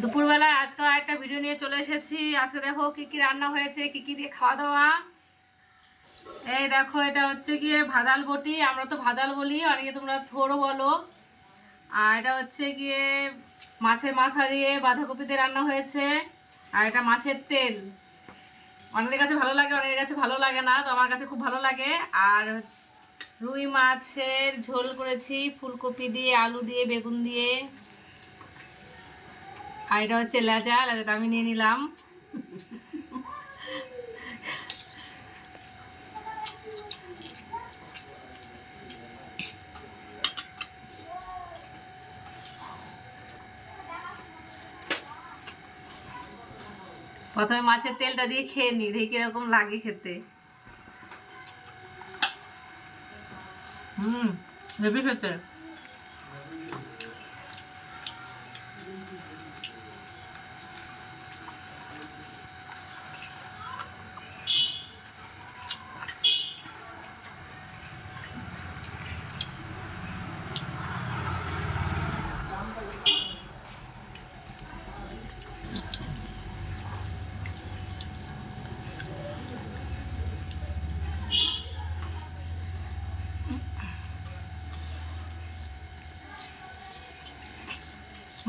দুপুরবেলা আজকে একটা ভিডিও নিয়ে চলে এসেছি। আজকে দেখো কি কি রান্না হয়েছে, কি কি দিয়ে খাওয়া দাওয়া। এই দেখো, এটা হচ্ছে গিয়ে ভাদাল বটি, আমরা তো ভাদাল বলি, অনেকে তোমরা থোড়ও বলো। আর এটা হচ্ছে গিয়ে মাছের মাথা দিয়ে বাঁধাকপি দিয়ে রান্না হয়েছে। আর এটা মাছের তেল, অনেকের কাছে ভালো লাগে, অনেকের কাছে ভালো লাগে না, তো আমার কাছে খুব ভালো লাগে। আর রুই মাছের ঝোল করেছি ফুলকপি দিয়ে, আলু দিয়ে, বেগুন দিয়ে। আর এটা হচ্ছে লেজাটা আমি নিয়ে নিলাম। প্রথমে মাছের তেলটা দিয়ে খেয়ে নি, দেখি কিরকম লাগে খেতে। হেভি খেতে।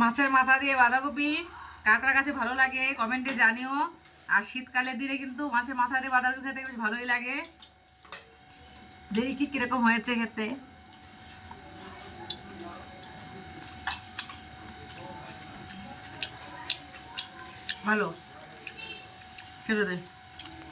মাছের মাথা দিয়ে বাঁধাকপি কার কার কাছে ভালো লাগে কমেন্টে জানিও। আর শীতকালের দিনে কিন্তু মাছের মাথা দিয়ে বাঁধাকপি খেতে বেশ ভালোই লাগে। দেখি কি কিরকম হয়েছে খেতে। ভালো খেতে দে।